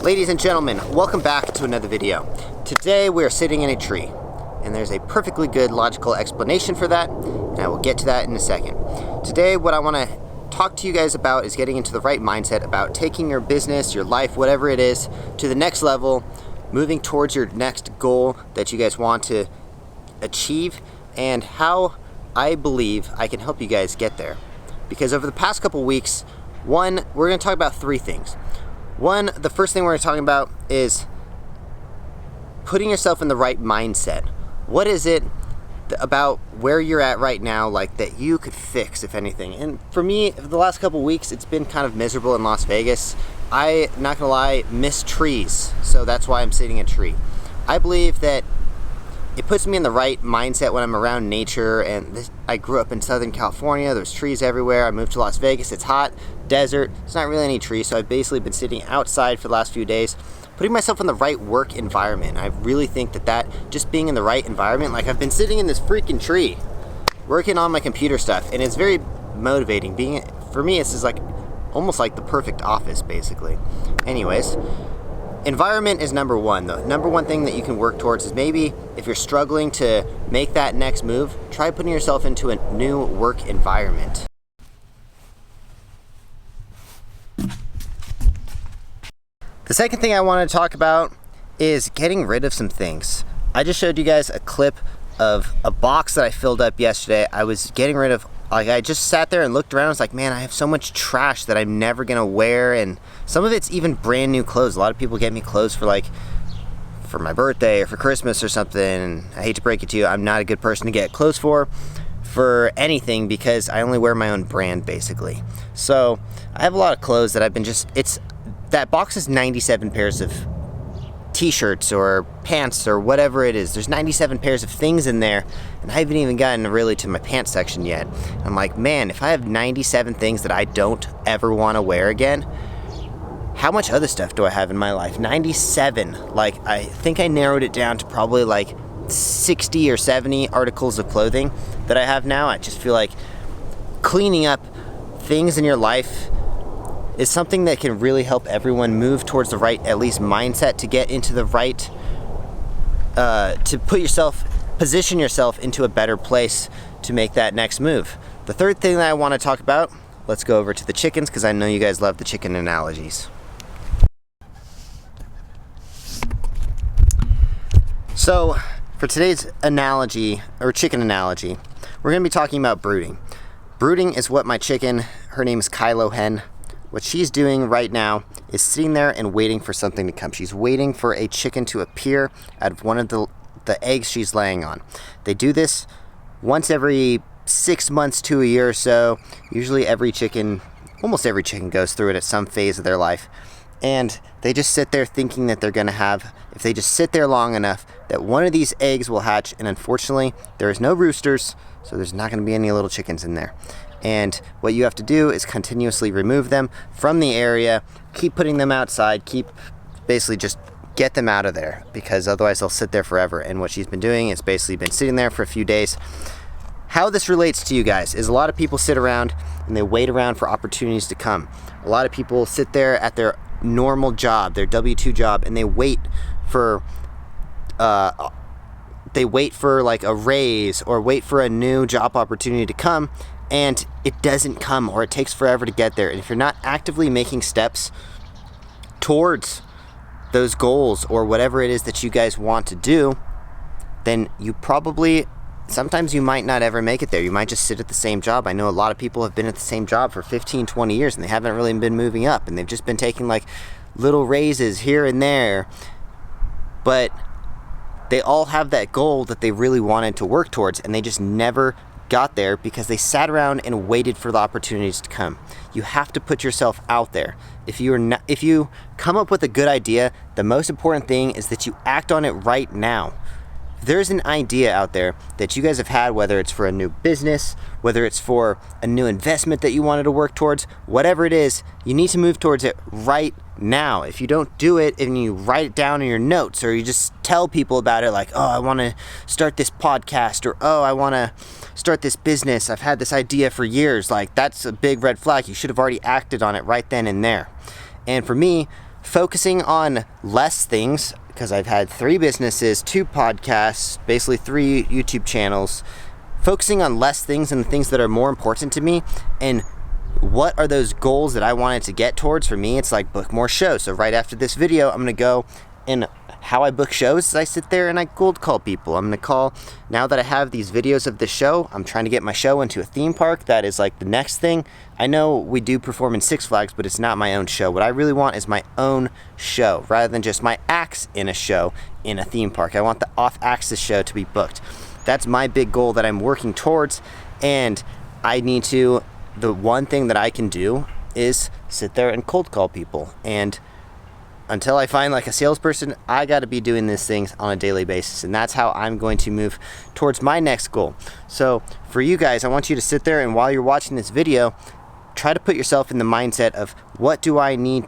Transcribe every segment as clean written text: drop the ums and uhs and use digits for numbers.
Ladies and gentlemen, welcome back to another video. Today we are sitting in a tree, and there's a perfectly good logical explanation for that, and I will get to that in a second. Today what I want to talk to you guys about is getting into the right mindset about taking your business, your life, whatever it is, to the next level, moving towards your next goal that you guys want to achieve, and how I believe I can help you guys get there. Because over the past couple weeks, one, we're going to talk about three things. One, the first thing we're talking about is putting yourself in the right mindset. What is it about where you're at right now, like, that you could fix, if anything? And for me, the last couple weeks, it's been kind of miserable in Las Vegas. I, not gonna lie, miss trees, so that's why I'm sitting in a tree. I believe that it puts me in the right mindset when I'm around nature, and I grew up in Southern California. There's trees everywhere. I moved to Las Vegas. It's hot, desert. It's not really any trees, so I've basically been sitting outside for the last few days, putting myself in the right work environment. I really think that just being in the right environment, like I've been sitting in this freaking tree, working on my computer stuff, and it's very motivating. For me, it's just like almost like the perfect office, basically. Anyways, environment is number one. The number one thing that you can work towards is maybe if you're struggling to make that next move, try putting yourself into a new work environment. The second thing I want to talk about is getting rid of some things. I just showed you guys a clip of a box that I filled up yesterday. I was getting rid of, like, I just sat there and looked around. I was like, man, I have so much trash that I'm never gonna wear, and some of it's even brand new clothes. A lot of people get me clothes for my birthday or for Christmas or something, and I hate to break it to you, I'm not a good person to get clothes for anything because I only wear my own brand, basically. So I have a lot of clothes that I've been that box is 97 pairs of t-shirts or pants or whatever it is. There's 97 pairs of things in there, and I haven't even gotten really to my pants section yet. I'm like, man, if I have 97 things that I don't ever want to wear again, how much other stuff do I have in my life? 97. Like, I think I narrowed it down to probably like 60 or 70 articles of clothing that I have now. I just feel like cleaning up things in your life is something that can really help everyone move towards the right, at least, mindset to get into the right, to position yourself into a better place to make that next move. The third thing that I want to talk about, let's go over to the chickens, because I know you guys love the chicken analogies. So for today's analogy, or chicken analogy, we're going to be talking about brooding. Brooding is what my chicken, her name is Kylo Hen, what she's doing right now is sitting there and waiting for something to come. She's waiting for a chicken to appear out of one of the eggs she's laying on. They do this once every 6 months to a year or so. Usually almost every chicken goes through it at some phase of their life. And they just sit there thinking that they're going to have, if they just sit there long enough, that one of these eggs will hatch. And unfortunately, there is no roosters, so there's not going to be any little chickens in there. And what you have to do is continuously remove them from the area, keep putting them outside, basically just get them out of there, because otherwise they'll sit there forever. And what she's been doing is basically been sitting there for a few days. How this relates to you guys is a lot of people sit around and they wait around for opportunities to come. A lot of people sit there at their normal job, their W-2 job, and they wait for like a raise or wait for a new job opportunity to come, and it doesn't come, or it takes forever to get there. And if you're not actively making steps towards those goals or whatever it is that you guys want to do, then sometimes you might not ever make it there. You might just sit at the same job. I know a lot of people have been at the same job for 15, 20 years, and they haven't really been moving up, and they've just been taking like little raises here and there, but they all have that goal that they really wanted to work towards, and they just never got there because they sat around and waited for the opportunities to come. You have to put yourself out there. If you come up with a good idea, the most important thing is that you act on it right now. If there's an idea out there that you guys have had, whether it's for a new business, whether it's for a new investment that you wanted to work towards, whatever it is, you need to move towards it right now. If you don't do it and you write it down in your notes, or you just tell people about it, like, oh, I want to start this podcast, or oh, I want to start this business, I've had this idea for years, like, that's a big red flag. You should have already acted on it right then and there. And for me, focusing on less things, because I've had 3 businesses, 2 podcasts, basically 3 YouTube channels, focusing on less things and the things that are more important to me, and what are those goals that I wanted to get towards. For me, it's like book more shows. So right after this video, I'm gonna go, and how I book shows is I sit there and I cold call people. I'm gonna call, now that I have these videos of the show, I'm trying to get my show into a theme park. That is like the next thing. I know we do perform in Six Flags, but it's not my own show. What I really want is my own show, rather than just my acts in a show in a theme park. I want the off-axis show to be booked. That's my big goal that I'm working towards, and I need to, the one thing that I can do is sit there and cold call people. And until I find like a salesperson, I got to be doing these things on a daily basis, and that's how I'm going to move towards my next goal. So for you guys, I want you to sit there, and while you're watching this video, try to put yourself in the mindset of who do I need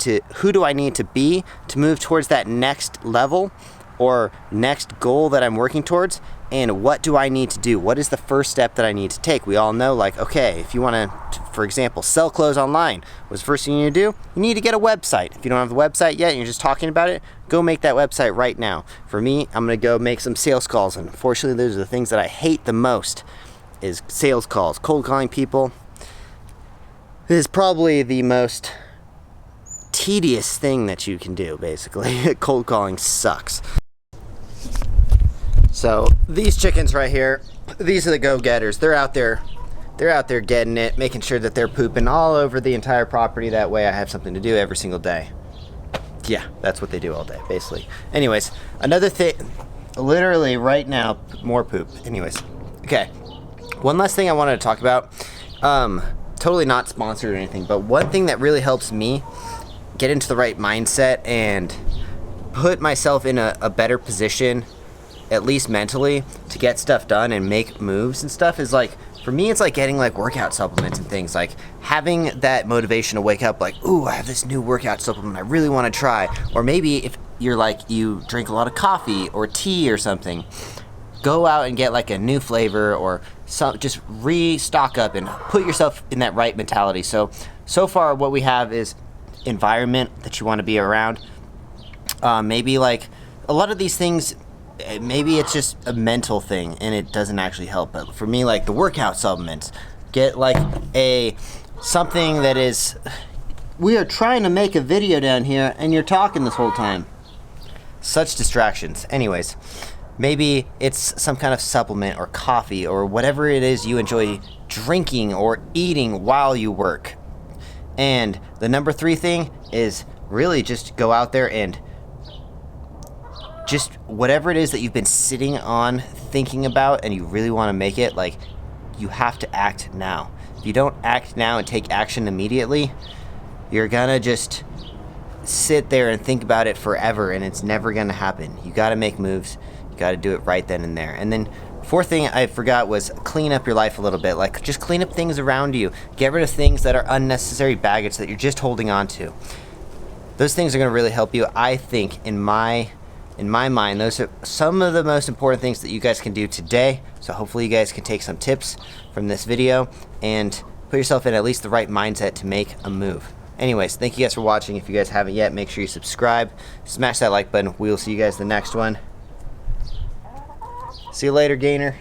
to be to move towards that next level or next goal that I'm working towards, and what do I need to do? What is the first step that I need to take? We all know, like, okay, if you want to, for example, sell clothes online, what's the first thing you need to do? You need to get a website. If you don't have the website yet and you're just talking about it, go make that website right now. For me, I'm going to go make some sales calls, and unfortunately, those are the things that I hate the most, is sales calls. Cold calling people is probably the most tedious thing that you can do, basically. Cold calling sucks. So these chickens right here, these are the go-getters. They're out there getting it, making sure that they're pooping all over the entire property. That way I have something to do every single day. Yeah, that's what they do all day, basically. Anyways, another thing, literally right now, more poop. Anyways, okay. One last thing I wanted to talk about, totally not sponsored or anything, but one thing that really helps me get into the right mindset and put myself in a better position, at least mentally, to get stuff done and make moves and stuff, is like, for me, it's like getting like workout supplements and things, like having that motivation to wake up like, ooh, I have this new workout supplement I really want to try. Or maybe if you're like, you drink a lot of coffee or tea or something, go out and get like a new flavor or some, just restock up and put yourself in that right mentality. So far what we have is environment that you want to be around. Maybe like a lot of these things, maybe it's just a mental thing and it doesn't actually help. But for me, like the workout supplements, get like something that is, we are trying to make a video down here and you're talking this whole time. Such distractions. Anyways, maybe it's some kind of supplement or coffee or whatever it is you enjoy drinking or eating while you work. And the number 3 thing is really just go out there and just whatever it is that you've been sitting on thinking about and you really want to make it, like, you have to act now. If you don't act now and take action immediately, you're gonna just sit there and think about it forever and it's never gonna happen. You gotta make moves. You gotta do it right then and there. And then 4th thing I forgot was clean up your life a little bit. Like, just clean up things around you. Get rid of things that are unnecessary baggage that you're just holding on to. Those things are gonna really help you. I think, in my mind, those are some of the most important things that you guys can do today. So hopefully you guys can take some tips from this video and put yourself in at least the right mindset to make a move. Anyways, thank you guys for watching. If you guys haven't yet, make sure you subscribe, smash that like button. We will see you guys in the next one. See you later, gainer.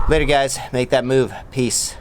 Later, guys. Make that move. Peace.